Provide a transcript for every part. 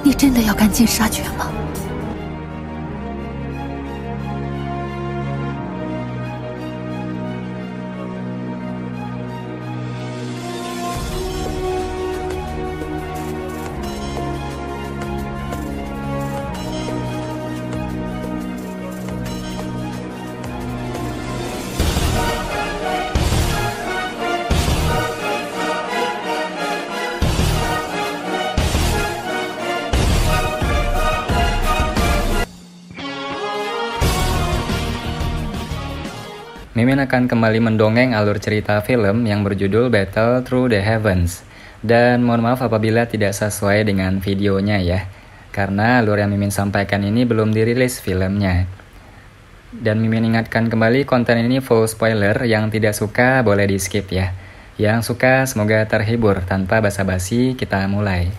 你真的要赶尽杀绝吗？ Mimin akan kembali mendongeng alur cerita film yang berjudul Battle Through the Heavens. Dan mohon maaf apabila tidak sesuai dengan videonya ya, karena alur yang Mimin sampaikan ini belum dirilis filmnya. Dan Mimin ingatkan kembali, konten ini full spoiler, yang tidak suka boleh di skip ya. Yang suka semoga terhibur. Tanpa basa-basi kita mulai.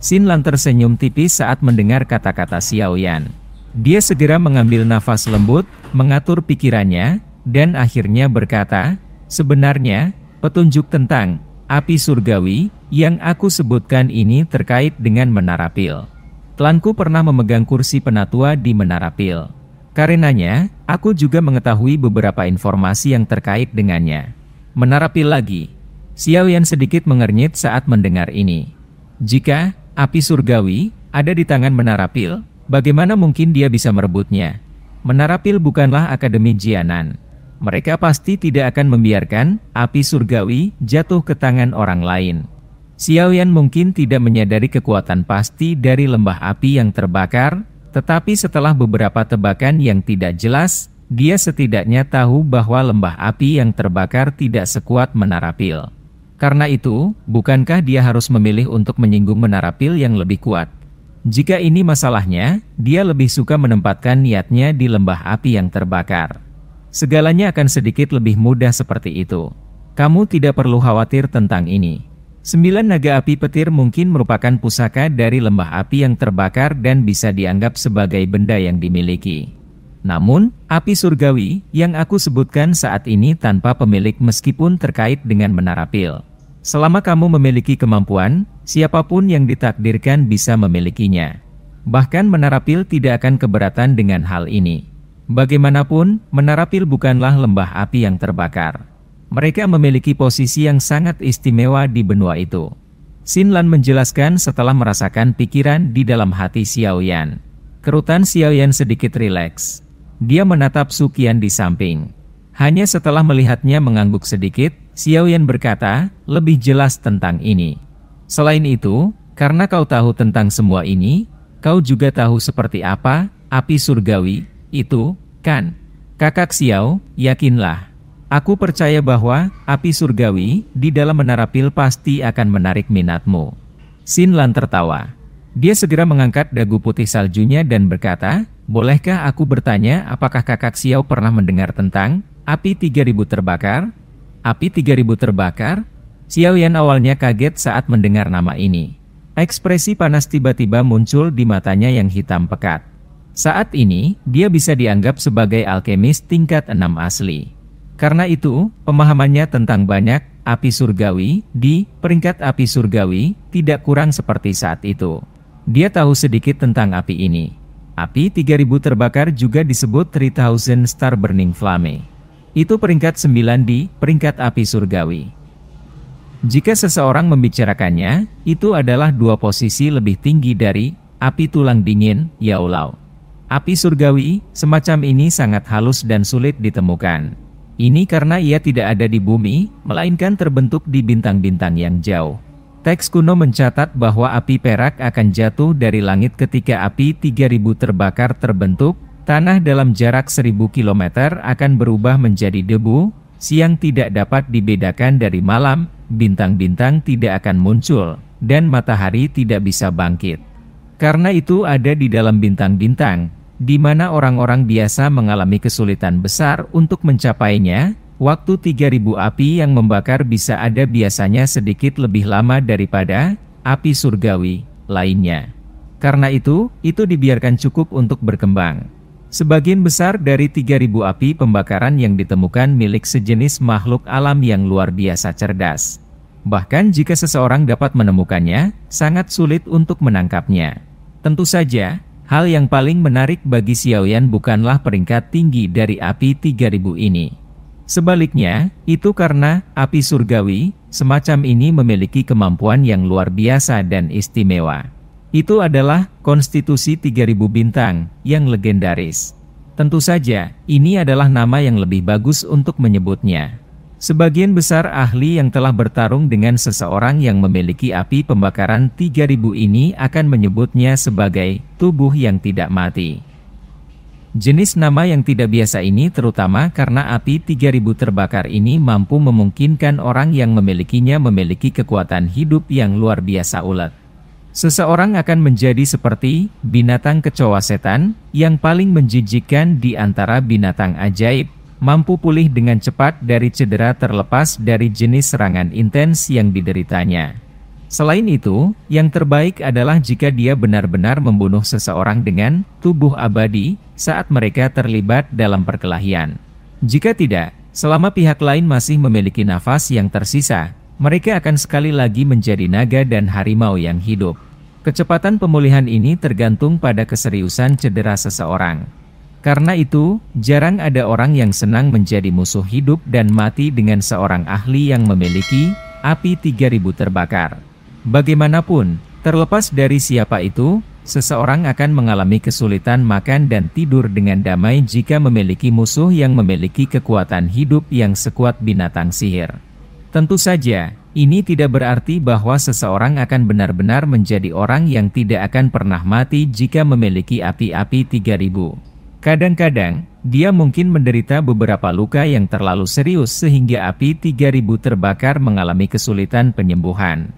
Xin Lan tersenyum tipis saat mendengar kata-kata Xiaoyan. Dia segera mengambil nafas lembut, mengatur pikirannya, dan akhirnya berkata, sebenarnya, petunjuk tentang api surgawi yang aku sebutkan ini terkait dengan Menara Pil. Klanku pernah memegang kursi penatua di Menara Pil. Karenanya, aku juga mengetahui beberapa informasi yang terkait dengannya. Menara Pil lagi. Xiaoyan sedikit mengernyit saat mendengar ini. Jika api surgawi ada di tangan Menara Pil, bagaimana mungkin dia bisa merebutnya? Menara Pil bukanlah Akademi Jianan. Mereka pasti tidak akan membiarkan api surgawi jatuh ke tangan orang lain. Xiaoyan mungkin tidak menyadari kekuatan pasti dari lembah api yang terbakar, tetapi setelah beberapa tebakan yang tidak jelas, dia setidaknya tahu bahwa lembah api yang terbakar tidak sekuat Menara Pil. Karena itu, bukankah dia harus memilih untuk menyinggung Menara Pil yang lebih kuat? Jika ini masalahnya, dia lebih suka menempatkan niatnya di lembah api yang terbakar. Segalanya akan sedikit lebih mudah seperti itu. Kamu tidak perlu khawatir tentang ini. 9 naga api petir mungkin merupakan pusaka dari lembah api yang terbakar dan bisa dianggap sebagai benda yang dimiliki. Namun, api surgawi yang aku sebutkan saat ini tanpa pemilik meskipun terkait dengan Menara Pil. Selama kamu memiliki kemampuan, siapapun yang ditakdirkan bisa memilikinya. Bahkan Menara Pil tidak akan keberatan dengan hal ini. Bagaimanapun, Menara Pil bukanlah lembah api yang terbakar. Mereka memiliki posisi yang sangat istimewa di benua itu. Xin Lan menjelaskan setelah merasakan pikiran di dalam hati Xiaoyan. Kerutan Xiaoyan sedikit rileks. Dia menatap Su Qian di samping. Hanya setelah melihatnya mengangguk sedikit, Xiaoyan berkata, lebih jelas tentang ini. Selain itu, karena kau tahu tentang semua ini, kau juga tahu seperti apa api surgawi itu, kan? Kakak Xiao, yakinlah. Aku percaya bahwa api surgawi di dalam Menara Pil pasti akan menarik minatmu. Xin Lan tertawa. Dia segera mengangkat dagu putih saljunya dan berkata, bolehkah aku bertanya apakah kakak Xiao pernah mendengar tentang api 3000 terbakar? Api 3000 terbakar? Xiaoyan awalnya kaget saat mendengar nama ini. Ekspresi panas tiba-tiba muncul di matanya yang hitam pekat. Saat ini, dia bisa dianggap sebagai alkemis tingkat 6 asli. Karena itu, pemahamannya tentang banyak api surgawi di peringkat api surgawi tidak kurang seperti saat itu. Dia tahu sedikit tentang api ini. Api 3000 terbakar juga disebut 3000 Star Burning Flame. Itu peringkat 9 di peringkat api surgawi. Jika seseorang membicarakannya, itu adalah 2 posisi lebih tinggi dari api tulang dingin, Yaolao. Api surgawi semacam ini sangat halus dan sulit ditemukan. Ini karena ia tidak ada di bumi, melainkan terbentuk di bintang-bintang yang jauh. Teks kuno mencatat bahwa api perak akan jatuh dari langit ketika api 3000 terbakar terbentuk. Tanah dalam jarak 1000 km akan berubah menjadi debu, siang tidak dapat dibedakan dari malam, bintang-bintang tidak akan muncul, dan matahari tidak bisa bangkit. Karena itu ada di dalam bintang-bintang, di mana orang-orang biasa mengalami kesulitan besar untuk mencapainya, waktu 3000 api yang membakar bisa ada biasanya sedikit lebih lama daripada api surgawi lainnya. Karena itu dibiarkan cukup untuk berkembang. Sebagian besar dari 3000 api pembakaran yang ditemukan milik sejenis makhluk alam yang luar biasa cerdas. Bahkan jika seseorang dapat menemukannya, sangat sulit untuk menangkapnya. Tentu saja, hal yang paling menarik bagi Xiaoyan bukanlah peringkat tinggi dari api 3000 ini. Sebaliknya, itu karena api surgawi semacam ini memiliki kemampuan yang luar biasa dan istimewa. Itu adalah konstitusi 3000 bintang yang legendaris. Tentu saja, ini adalah nama yang lebih bagus untuk menyebutnya. Sebagian besar ahli yang telah bertarung dengan seseorang yang memiliki api pembakaran 3000 ini akan menyebutnya sebagai tubuh yang tidak mati. Jenis nama yang tidak biasa ini terutama karena api 3000 terbakar ini mampu memungkinkan orang yang memilikinya memiliki kekuatan hidup yang luar biasa ulet. Seseorang akan menjadi seperti binatang kecoa setan yang paling menjijikkan di antara binatang ajaib, mampu pulih dengan cepat dari cedera terlepas dari jenis serangan intens yang dideritanya. Selain itu, yang terbaik adalah jika dia benar-benar membunuh seseorang dengan tubuh abadi saat mereka terlibat dalam perkelahian. Jika tidak, selama pihak lain masih memiliki nafas yang tersisa, mereka akan sekali lagi menjadi naga dan harimau yang hidup. Kecepatan pemulihan ini tergantung pada keseriusan cedera seseorang. Karena itu, jarang ada orang yang senang menjadi musuh hidup dan mati dengan seorang ahli yang memiliki api 3000 terbakar. Bagaimanapun, terlepas dari siapa itu, seseorang akan mengalami kesulitan makan dan tidur dengan damai jika memiliki musuh yang memiliki kekuatan hidup yang sekuat binatang sihir. Tentu saja, ini tidak berarti bahwa seseorang akan benar-benar menjadi orang yang tidak akan pernah mati jika memiliki api-api 3000. Kadang-kadang, dia mungkin menderita beberapa luka yang terlalu serius sehingga api 3000 terbakar mengalami kesulitan penyembuhan.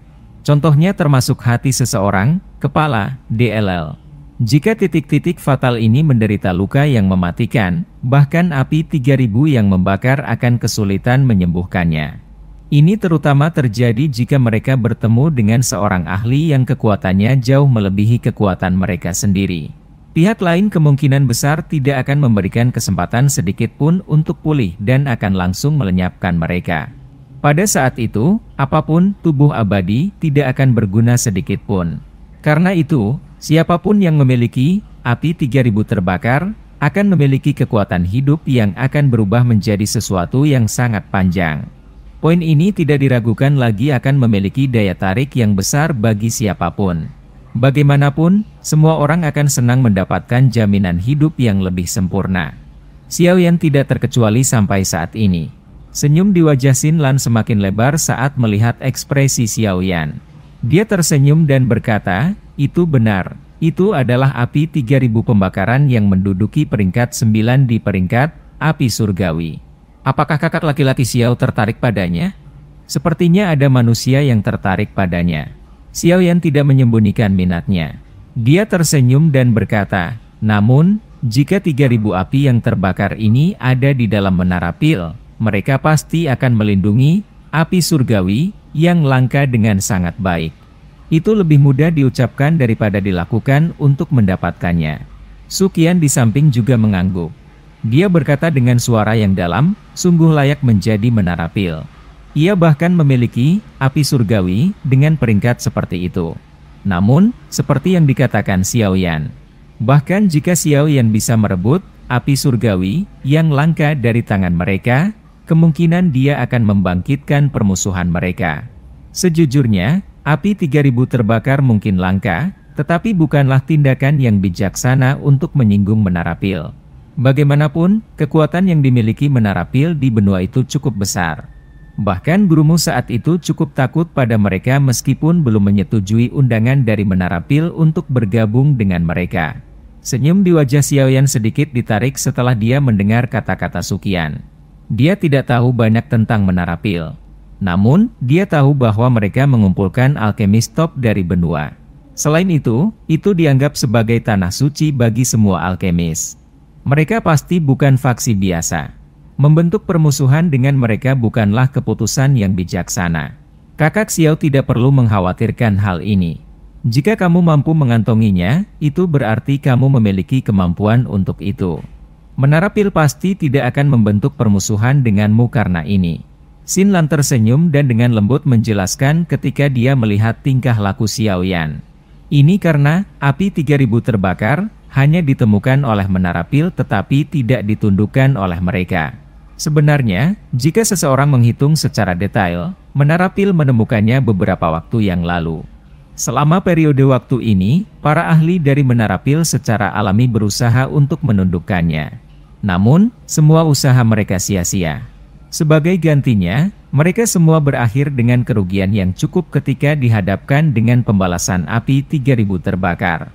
Contohnya termasuk hati seseorang, kepala, DLL. Jika titik-titik fatal ini menderita luka yang mematikan, bahkan api 3000 yang membakar akan kesulitan menyembuhkannya. Ini terutama terjadi jika mereka bertemu dengan seorang ahli yang kekuatannya jauh melebihi kekuatan mereka sendiri. Pihak lain kemungkinan besar tidak akan memberikan kesempatan sedikit pun untuk pulih dan akan langsung melenyapkan mereka. Pada saat itu, apapun tubuh abadi tidak akan berguna sedikit pun. Karena itu, siapapun yang memiliki api 3000 terbakar, akan memiliki kekuatan hidup yang akan berubah menjadi sesuatu yang sangat panjang. Poin ini tidak diragukan lagi akan memiliki daya tarik yang besar bagi siapapun. Bagaimanapun, semua orang akan senang mendapatkan jaminan hidup yang lebih sempurna. Xiaoyan tidak terkecuali sampai saat ini. Senyum di wajah Xin Lan semakin lebar saat melihat ekspresi Xiaoyan. Dia tersenyum dan berkata, "Itu benar, itu adalah api 3000 pembakaran yang menduduki peringkat 9 di peringkat api surgawi." Apakah kakak laki-laki Xiao tertarik padanya? Sepertinya ada manusia yang tertarik padanya. Xiaoyan tidak menyembunyikan minatnya. Dia tersenyum dan berkata, "Namun, jika 3000 api yang terbakar ini ada di dalam menara pil, mereka pasti akan melindungi api surgawi yang langka dengan sangat baik." Itu lebih mudah diucapkan daripada dilakukan untuk mendapatkannya. Su Qian di samping juga mengangguk. Dia berkata dengan suara yang dalam, sungguh layak menjadi menara pil. Ia bahkan memiliki api surgawi dengan peringkat seperti itu. Namun, seperti yang dikatakan Xiaoyan, bahkan jika Xiaoyan bisa merebut api surgawi yang langka dari tangan mereka, kemungkinan dia akan membangkitkan permusuhan mereka. Sejujurnya, api 3000 terbakar mungkin langka, tetapi bukanlah tindakan yang bijaksana untuk menyinggung menara pil. Bagaimanapun, kekuatan yang dimiliki menara pil di benua itu cukup besar. Bahkan gurumu saat itu cukup takut pada mereka meskipun belum menyetujui undangan dari menara pil untuk bergabung dengan mereka. Senyum di wajah Xiaoyan sedikit ditarik setelah dia mendengar kata-kata Su Qian. Dia tidak tahu banyak tentang menara pil. Namun, dia tahu bahwa mereka mengumpulkan alkemis top dari benua. Selain itu dianggap sebagai tanah suci bagi semua alkemis. Mereka pasti bukan faksi biasa. Membentuk permusuhan dengan mereka bukanlah keputusan yang bijaksana. Kakak Xiao tidak perlu mengkhawatirkan hal ini. Jika kamu mampu mengantonginya, itu berarti kamu memiliki kemampuan untuk itu. Menara pil pasti tidak akan membentuk permusuhan denganmu karena ini. Xin Lan tersenyum dan dengan lembut menjelaskan ketika dia melihat tingkah laku Xiaoyan. Ini karena api 3000 terbakar hanya ditemukan oleh menara pil tetapi tidak ditundukkan oleh mereka. Sebenarnya, jika seseorang menghitung secara detail, menara pil menemukannya beberapa waktu yang lalu. Selama periode waktu ini, para ahli dari menara pil secara alami berusaha untuk menundukkannya. Namun, semua usaha mereka sia-sia. Sebagai gantinya, mereka semua berakhir dengan kerugian yang cukup ketika dihadapkan dengan pembalasan api 3000 terbakar.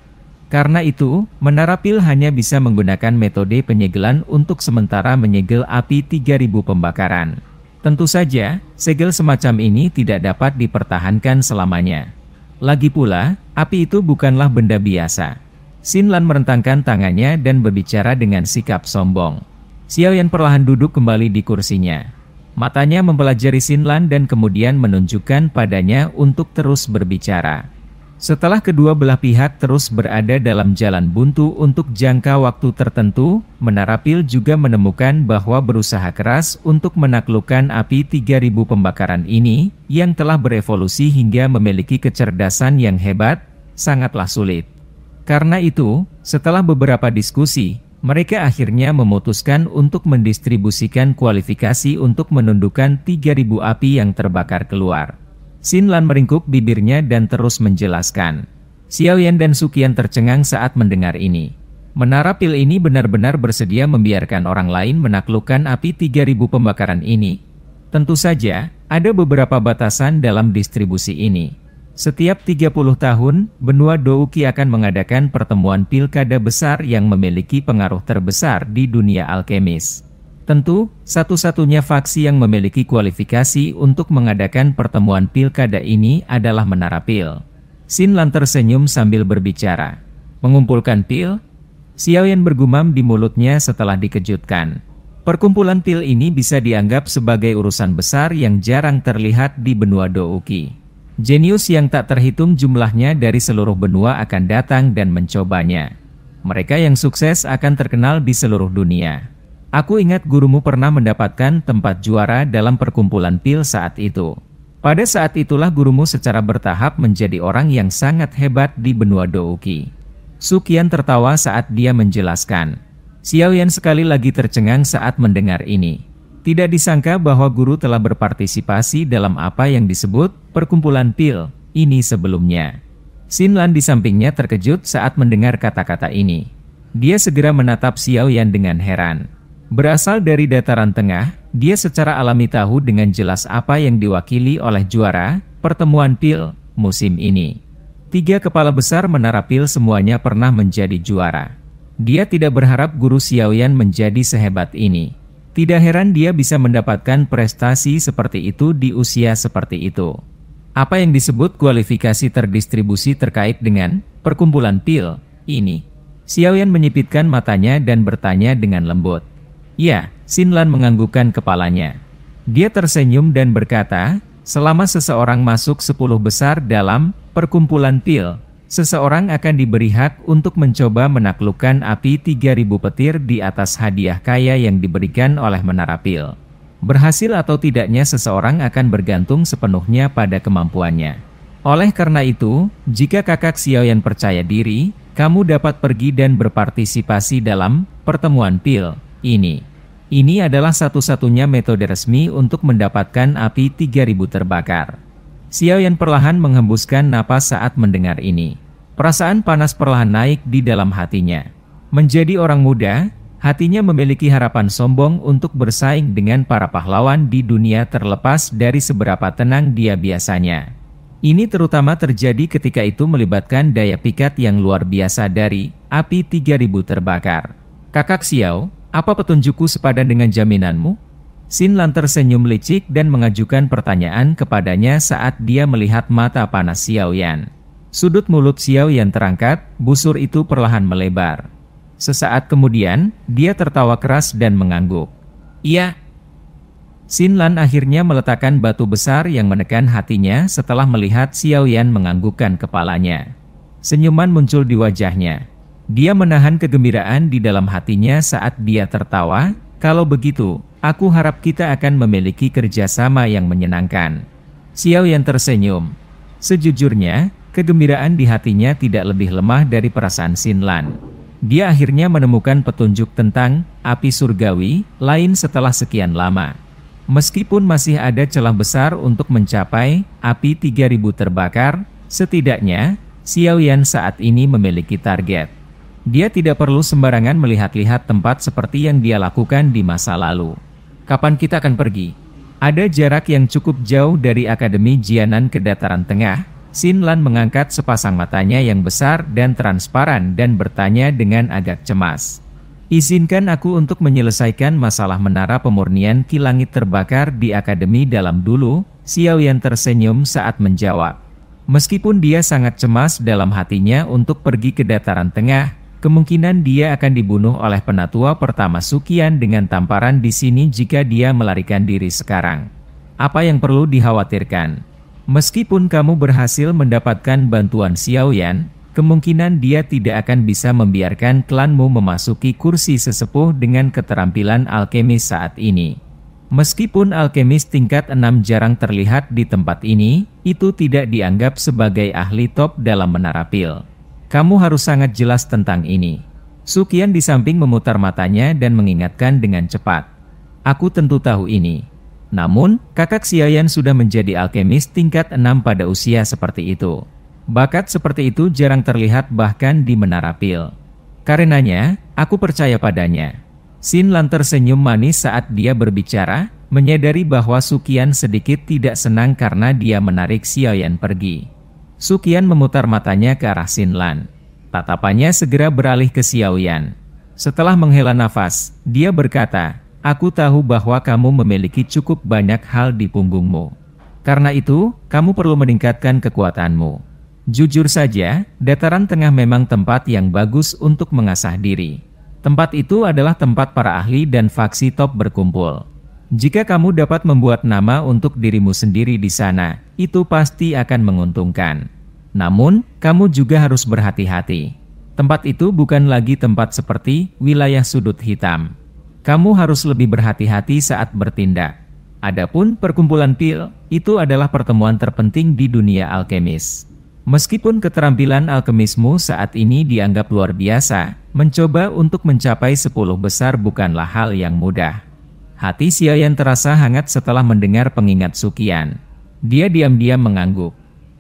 Karena itu, menara pil hanya bisa menggunakan metode penyegelan untuk sementara menyegel api 3000 pembakaran. Tentu saja, segel semacam ini tidak dapat dipertahankan selamanya. Lagi pula, api itu bukanlah benda biasa. Xin Lan merentangkan tangannya dan berbicara dengan sikap sombong. Xiaoyan perlahan duduk kembali di kursinya. Matanya mempelajari Xin Lan dan kemudian menunjukkan padanya untuk terus berbicara. Setelah kedua belah pihak terus berada dalam jalan buntu untuk jangka waktu tertentu, menara pil juga menemukan bahwa berusaha keras untuk menaklukkan api 3000 pembakaran ini, yang telah berevolusi hingga memiliki kecerdasan yang hebat, sangatlah sulit. Karena itu, setelah beberapa diskusi, mereka akhirnya memutuskan untuk mendistribusikan kualifikasi untuk menundukkan 3000 api yang terbakar keluar. Xin Lan meringkuk bibirnya dan terus menjelaskan. Xiaoyan dan Suqian tercengang saat mendengar ini. Menara pil ini benar-benar bersedia membiarkan orang lain menaklukkan api 3000 pembakaran ini. Tentu saja, ada beberapa batasan dalam distribusi ini. Setiap 30 tahun, benua Douqi akan mengadakan pertemuan pilkada besar yang memiliki pengaruh terbesar di dunia alkemis. Tentu, satu-satunya faksi yang memiliki kualifikasi untuk mengadakan pertemuan pilkada ini adalah menara pil. Xin Lan tersenyum sambil berbicara. Mengumpulkan pil? Xiaoyan bergumam di mulutnya setelah dikejutkan. Perkumpulan pil ini bisa dianggap sebagai urusan besar yang jarang terlihat di benua Douqi. Jenius yang tak terhitung jumlahnya dari seluruh benua akan datang dan mencobanya. Mereka yang sukses akan terkenal di seluruh dunia. Aku ingat gurumu pernah mendapatkan tempat juara dalam perkumpulan pil saat itu. Pada saat itulah gurumu secara bertahap menjadi orang yang sangat hebat di benua Douqi. Suqian tertawa saat dia menjelaskan. Xiaoyan sekali lagi tercengang saat mendengar ini. Tidak disangka bahwa guru telah berpartisipasi dalam apa yang disebut perkumpulan pil ini sebelumnya. Xin Lan di sampingnya terkejut saat mendengar kata-kata ini. Dia segera menatap Xiaoyan dengan heran. Berasal dari dataran tengah, dia secara alami tahu dengan jelas apa yang diwakili oleh juara pertemuan pil musim ini. 3 kepala besar menara pil semuanya pernah menjadi juara. Dia tidak berharap guru Xiaoyan menjadi sehebat ini. Tidak heran dia bisa mendapatkan prestasi seperti itu di usia seperti itu. Apa yang disebut kualifikasi terdistribusi terkait dengan perkumpulan pil ini? Xiaoyan menyipitkan matanya dan bertanya dengan lembut. Ya, Xin Lan menganggukkan kepalanya. Dia tersenyum dan berkata, selama seseorang masuk 10 besar dalam perkumpulan pil, seseorang akan diberi hak untuk mencoba menaklukkan api 3000 petir di atas hadiah kaya yang diberikan oleh menara pil. Berhasil atau tidaknya seseorang akan bergantung sepenuhnya pada kemampuannya. Oleh karena itu, jika kakak Xiaoyan percaya diri, kamu dapat pergi dan berpartisipasi dalam pertemuan pil ini. Ini adalah satu-satunya metode resmi untuk mendapatkan api 3000 terbakar. Xiaoyan perlahan menghembuskan napas saat mendengar ini. Perasaan panas perlahan naik di dalam hatinya. Menjadi orang muda, hatinya memiliki harapan sombong untuk bersaing dengan para pahlawan di dunia terlepas dari seberapa tenang dia biasanya. Ini terutama terjadi ketika itu melibatkan daya pikat yang luar biasa dari api 3000 terbakar. Kakak Xiao, apa petunjukku sepadan dengan jaminanmu? Xin Lan tersenyum licik dan mengajukan pertanyaan kepadanya saat dia melihat mata panas Xiaoyan. Sudut mulut Xiaoyan terangkat, busur itu perlahan melebar. Sesaat kemudian, dia tertawa keras dan mengangguk. Iya. Xinlan akhirnya meletakkan batu besar yang menekan hatinya setelah melihat Xiaoyan menganggukkan kepalanya. Senyuman muncul di wajahnya. Dia menahan kegembiraan di dalam hatinya saat dia tertawa. Kalau begitu, aku harap kita akan memiliki kerjasama yang menyenangkan. Xiaoyan tersenyum. Sejujurnya, kegembiraan di hatinya tidak lebih lemah dari perasaan Xinlan. Dia akhirnya menemukan petunjuk tentang api surgawi lain setelah sekian lama. Meskipun masih ada celah besar untuk mencapai api 3000 terbakar, setidaknya Xiaoyan saat ini memiliki target. Dia tidak perlu sembarangan melihat-lihat tempat seperti yang dia lakukan di masa lalu. Kapan kita akan pergi? Ada jarak yang cukup jauh dari Akademi Jianan ke Dataran Tengah. Xinlan mengangkat sepasang matanya yang besar dan transparan dan bertanya dengan agak cemas. Izinkan aku untuk menyelesaikan masalah menara pemurnian Ki Langit terbakar di Akademi dalam dulu. Xiaoyan tersenyum saat menjawab. Meskipun dia sangat cemas dalam hatinya untuk pergi ke Dataran Tengah, kemungkinan dia akan dibunuh oleh penatua pertama Suqian dengan tamparan di sini jika dia melarikan diri sekarang. Apa yang perlu dikhawatirkan? Meskipun kamu berhasil mendapatkan bantuan Xiaoyan, kemungkinan dia tidak akan bisa membiarkan klanmu memasuki kursi sesepuh dengan keterampilan alkemis saat ini. Meskipun alkemis tingkat 6 jarang terlihat di tempat ini, itu tidak dianggap sebagai ahli top dalam menara pil. Kamu harus sangat jelas tentang ini. Suqian di samping memutar matanya dan mengingatkan dengan cepat. Aku tentu tahu ini. Namun, kakak Xiaoyan sudah menjadi alkemis tingkat 6 pada usia seperti itu. Bakat seperti itu jarang terlihat bahkan di menara pil. Karenanya, aku percaya padanya. Xinlan tersenyum manis saat dia berbicara, menyadari bahwa Suqian sedikit tidak senang karena dia menarik Xiaoyan pergi. Suqian memutar matanya ke arah Xinlan. Tatapannya segera beralih ke Xiaoyan. Setelah menghela nafas, dia berkata, aku tahu bahwa kamu memiliki cukup banyak hal di punggungmu. Karena itu, kamu perlu meningkatkan kekuatanmu. Jujur saja, Dataran Tengah memang tempat yang bagus untuk mengasah diri. Tempat itu adalah tempat para ahli dan faksi top berkumpul. Jika kamu dapat membuat nama untuk dirimu sendiri di sana, itu pasti akan menguntungkan. Namun, kamu juga harus berhati-hati. Tempat itu bukan lagi tempat seperti wilayah sudut hitam. Kamu harus lebih berhati-hati saat bertindak. Adapun perkumpulan pil, itu adalah pertemuan terpenting di dunia alkemis. Meskipun keterampilan alkemismu saat ini dianggap luar biasa, mencoba untuk mencapai 10 besar bukanlah hal yang mudah. Hati Xiaoyan terasa hangat setelah mendengar pengingat Suqian. Dia diam-diam mengangguk.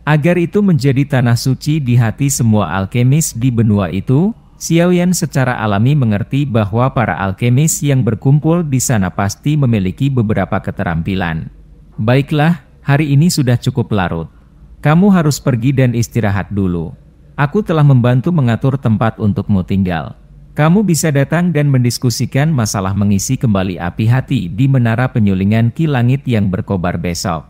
Agar itu menjadi tanah suci di hati semua alkemis di benua itu, Xiaoyan secara alami mengerti bahwa para alkemis yang berkumpul di sana pasti memiliki beberapa keterampilan. Baiklah, hari ini sudah cukup larut. Kamu harus pergi dan istirahat dulu. Aku telah membantu mengatur tempat untukmu tinggal. Kamu bisa datang dan mendiskusikan masalah mengisi kembali api hati di menara penyulingan Ki Langit yang berkobar besok.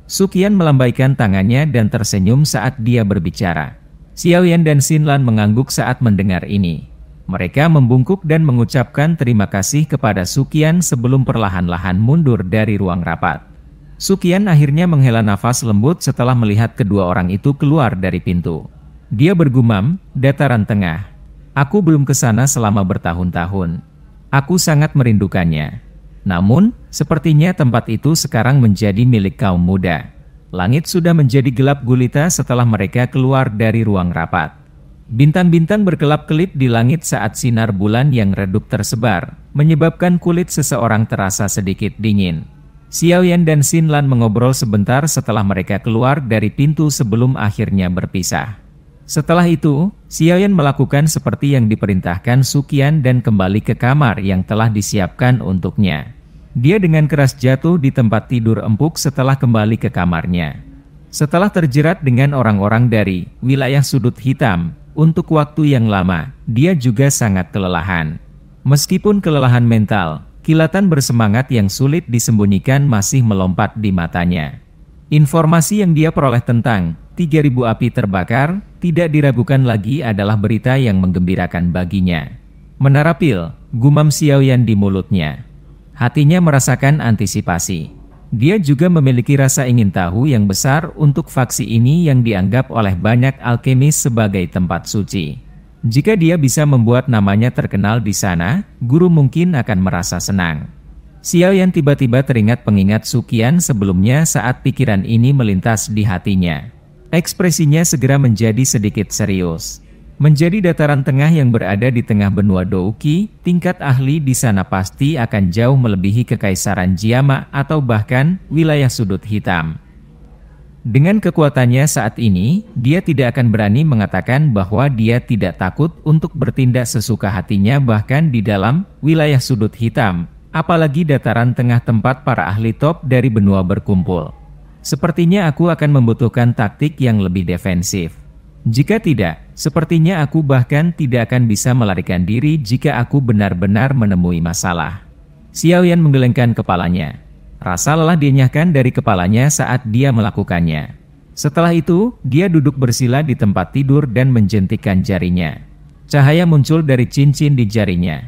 Suqian melambaikan tangannya dan tersenyum saat dia berbicara. Xiaoyan dan Xinlan mengangguk saat mendengar ini. Mereka membungkuk dan mengucapkan terima kasih kepada Suqian sebelum perlahan-lahan mundur dari ruang rapat. Suqian akhirnya menghela nafas lembut setelah melihat kedua orang itu keluar dari pintu. Dia bergumam, Dataran Tengah. Aku belum ke sana selama bertahun-tahun. Aku sangat merindukannya. Namun, sepertinya tempat itu sekarang menjadi milik kaum muda. Langit sudah menjadi gelap gulita setelah mereka keluar dari ruang rapat. Bintang-bintang berkelap-kelip di langit saat sinar bulan yang redup tersebar, menyebabkan kulit seseorang terasa sedikit dingin. Xiaoyan dan Xinlan mengobrol sebentar setelah mereka keluar dari pintu sebelum akhirnya berpisah. Setelah itu, Xiaoyan melakukan seperti yang diperintahkan Suqian dan kembali ke kamar yang telah disiapkan untuknya. Dia dengan keras jatuh di tempat tidur empuk setelah kembali ke kamarnya. Setelah terjerat dengan orang-orang dari wilayah sudut hitam untuk waktu yang lama, dia juga sangat kelelahan. Meskipun kelelahan mental, kilatan bersemangat yang sulit disembunyikan masih melompat di matanya. Informasi yang dia peroleh tentang 3000 api terbakar tidak diragukan lagi adalah berita yang menggembirakan baginya. Menara pil, gumam Xiaoyan di mulutnya. Hatinya merasakan antisipasi. Dia juga memiliki rasa ingin tahu yang besar untuk faksi ini yang dianggap oleh banyak alkemis sebagai tempat suci. Jika dia bisa membuat namanya terkenal di sana, guru mungkin akan merasa senang. Xiaoyan tiba-tiba teringat pengingat Suqian sebelumnya saat pikiran ini melintas di hatinya. Ekspresinya segera menjadi sedikit serius. Menjadi dataran tengah yang berada di tengah benua Douqi, tingkat ahli di sana pasti akan jauh melebihi kekaisaran Jiama atau bahkan wilayah sudut hitam. Dengan kekuatannya saat ini, dia tidak akan berani mengatakan bahwa dia tidak takut untuk bertindak sesuka hatinya bahkan di dalam wilayah sudut hitam, apalagi dataran tengah tempat para ahli top dari benua berkumpul. Sepertinya aku akan membutuhkan taktik yang lebih defensif. Jika tidak, sepertinya aku bahkan tidak akan bisa melarikan diri jika aku benar-benar menemui masalah. Xiaoyan menggelengkan kepalanya. Rasa lelah dienyahkan dari kepalanya saat dia melakukannya. Setelah itu, dia duduk bersila di tempat tidur dan menjentikkan jarinya. Cahaya muncul dari cincin di jarinya.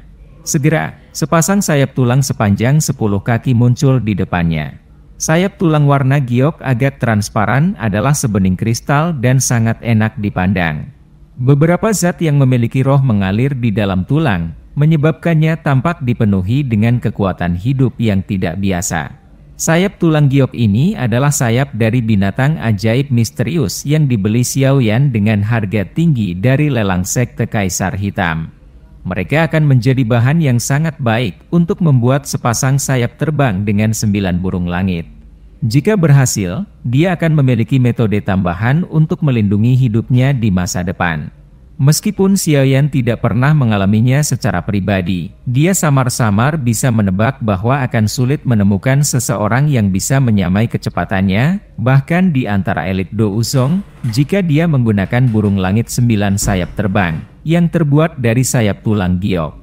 Segera, sepasang sayap tulang sepanjang 10 kaki muncul di depannya. Sayap tulang warna giok agak transparan adalah sebening kristal dan sangat enak dipandang. Beberapa zat yang memiliki roh mengalir di dalam tulang, menyebabkannya tampak dipenuhi dengan kekuatan hidup yang tidak biasa. Sayap tulang giok ini adalah sayap dari binatang ajaib misterius yang dibeli Xiaoyan dengan harga tinggi dari lelang sekte Kaisar Hitam. Mereka akan menjadi bahan yang sangat baik untuk membuat sepasang sayap terbang dengan 9 burung langit. Jika berhasil, dia akan memiliki metode tambahan untuk melindungi hidupnya di masa depan. Meskipun Xiaoyan tidak pernah mengalaminya secara pribadi, dia samar-samar bisa menebak bahwa akan sulit menemukan seseorang yang bisa menyamai kecepatannya, bahkan di antara elit Douzong, jika dia menggunakan burung langit 9 sayap terbang, yang terbuat dari sayap tulang giok.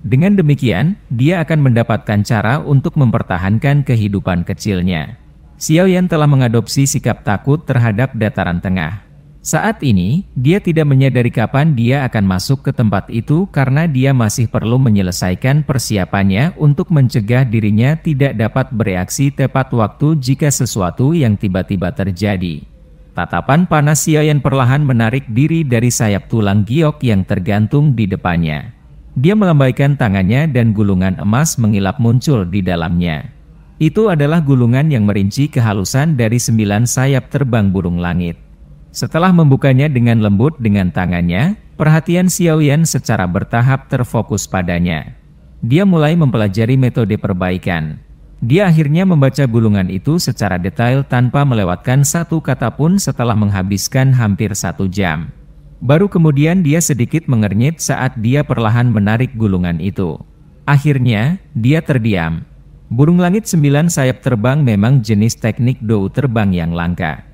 Dengan demikian, dia akan mendapatkan cara untuk mempertahankan kehidupan kecilnya. Xiaoyan telah mengadopsi sikap takut terhadap dataran tengah. Saat ini, dia tidak menyadari kapan dia akan masuk ke tempat itu karena dia masih perlu menyelesaikan persiapannya untuk mencegah dirinya tidak dapat bereaksi tepat waktu jika sesuatu yang tiba-tiba terjadi. Tatapan panas Xiaoyan perlahan menarik diri dari sayap tulang giok yang tergantung di depannya. Dia melambaikan tangannya dan gulungan emas mengilap muncul di dalamnya. Itu adalah gulungan yang merinci kehalusan dari 9 sayap terbang burung langit. Setelah membukanya dengan lembut dengan tangannya, perhatian Xiaoyan secara bertahap terfokus padanya. Dia mulai mempelajari metode perbaikan. Dia akhirnya membaca gulungan itu secara detail tanpa melewatkan satu kata pun setelah menghabiskan hampir 1 jam. Baru kemudian dia sedikit mengernyit saat dia perlahan menarik gulungan itu. Akhirnya, dia terdiam. Burung langit 9 sayap terbang memang jenis teknik dou terbang yang langka.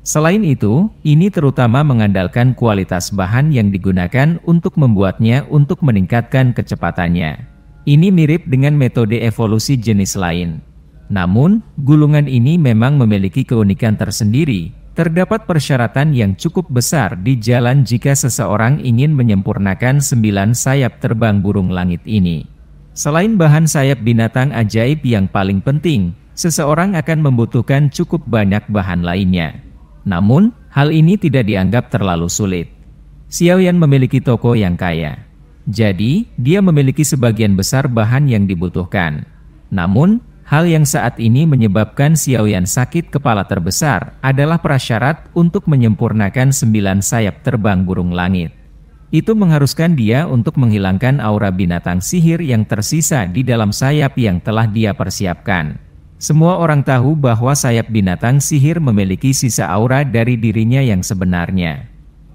Selain itu, ini terutama mengandalkan kualitas bahan yang digunakan untuk membuatnya untuk meningkatkan kecepatannya. Ini mirip dengan metode evolusi jenis lain. Namun, gulungan ini memang memiliki keunikan tersendiri. Terdapat persyaratan yang cukup besar di jalan jika seseorang ingin menyempurnakan 9 sayap terbang burung langit ini. Selain bahan sayap binatang ajaib yang paling penting, seseorang akan membutuhkan cukup banyak bahan lainnya. Namun, hal ini tidak dianggap terlalu sulit. Xiaoyan memiliki toko yang kaya. Jadi, dia memiliki sebagian besar bahan yang dibutuhkan. Namun, hal yang saat ini menyebabkan Xiaoyan sakit kepala terbesar adalah prasyarat untuk menyempurnakan 9 sayap terbang burung langit. Itu mengharuskan dia untuk menghilangkan aura binatang sihir yang tersisa di dalam sayap yang telah dia persiapkan. Semua orang tahu bahwa sayap binatang sihir memiliki sisa aura dari dirinya yang sebenarnya.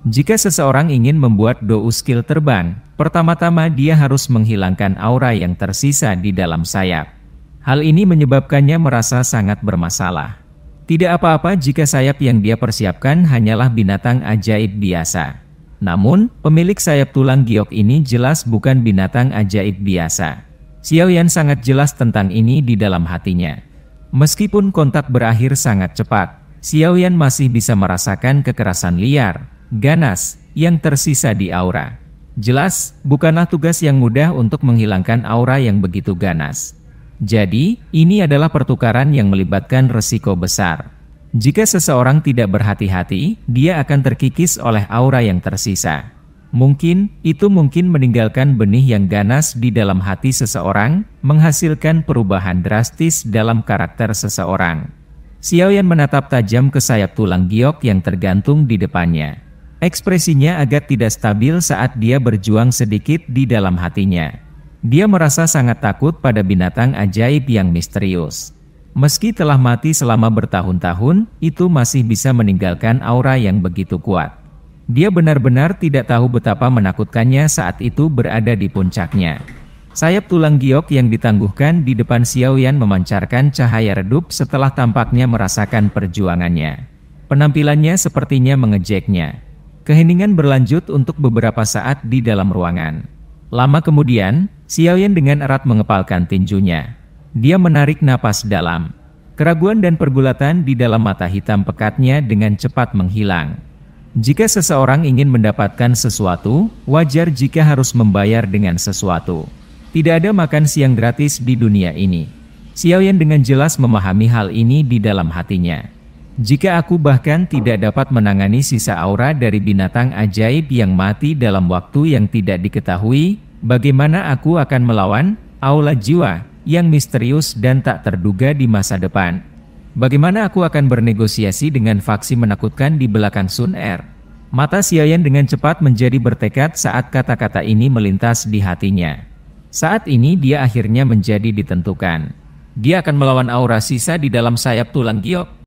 Jika seseorang ingin membuat dou skill terbang, pertama-tama dia harus menghilangkan aura yang tersisa di dalam sayap. Hal ini menyebabkannya merasa sangat bermasalah. Tidak apa-apa jika sayap yang dia persiapkan hanyalah binatang ajaib biasa. Namun, pemilik sayap tulang giok ini jelas bukan binatang ajaib biasa. Xiaoyan sangat jelas tentang ini di dalam hatinya. Meskipun kontak berakhir sangat cepat, Xiaoyan masih bisa merasakan kekerasan liar, ganas, yang tersisa di aura. Jelas, bukanlah tugas yang mudah untuk menghilangkan aura yang begitu ganas. Jadi, ini adalah pertukaran yang melibatkan resiko besar. Jika seseorang tidak berhati-hati, dia akan terkikis oleh aura yang tersisa. Mungkin meninggalkan benih yang ganas di dalam hati seseorang, menghasilkan perubahan drastis dalam karakter seseorang. Xiaoyan menatap tajam ke sayap tulang giok yang tergantung di depannya. Ekspresinya agak tidak stabil saat dia berjuang sedikit di dalam hatinya. Dia merasa sangat takut pada binatang ajaib yang misterius. Meski telah mati selama bertahun-tahun, itu masih bisa meninggalkan aura yang begitu kuat. Dia benar-benar tidak tahu betapa menakutkannya saat itu berada di puncaknya. Sayap tulang giok yang ditangguhkan di depan Xiaoyan memancarkan cahaya redup setelah tampaknya merasakan perjuangannya. Penampilannya sepertinya mengejeknya. Keheningan berlanjut untuk beberapa saat di dalam ruangan. Lama kemudian, Xiaoyan dengan erat mengepalkan tinjunya. Dia menarik napas dalam. Keraguan dan pergulatan di dalam mata hitam pekatnya dengan cepat menghilang. Jika seseorang ingin mendapatkan sesuatu, wajar jika harus membayar dengan sesuatu. Tidak ada makan siang gratis di dunia ini. Xiaoyan dengan jelas memahami hal ini di dalam hatinya. Jika aku bahkan tidak dapat menangani sisa aura dari binatang ajaib yang mati dalam waktu yang tidak diketahui, bagaimana aku akan melawan aula jiwa yang misterius dan tak terduga di masa depan? Bagaimana aku akan bernegosiasi dengan faksi menakutkan di belakang Sun Er? Mata Xiaoyan dengan cepat menjadi bertekad saat kata-kata ini melintas di hatinya. Saat ini dia akhirnya menjadi ditentukan. Dia akan melawan aura sisa di dalam sayap tulang giok.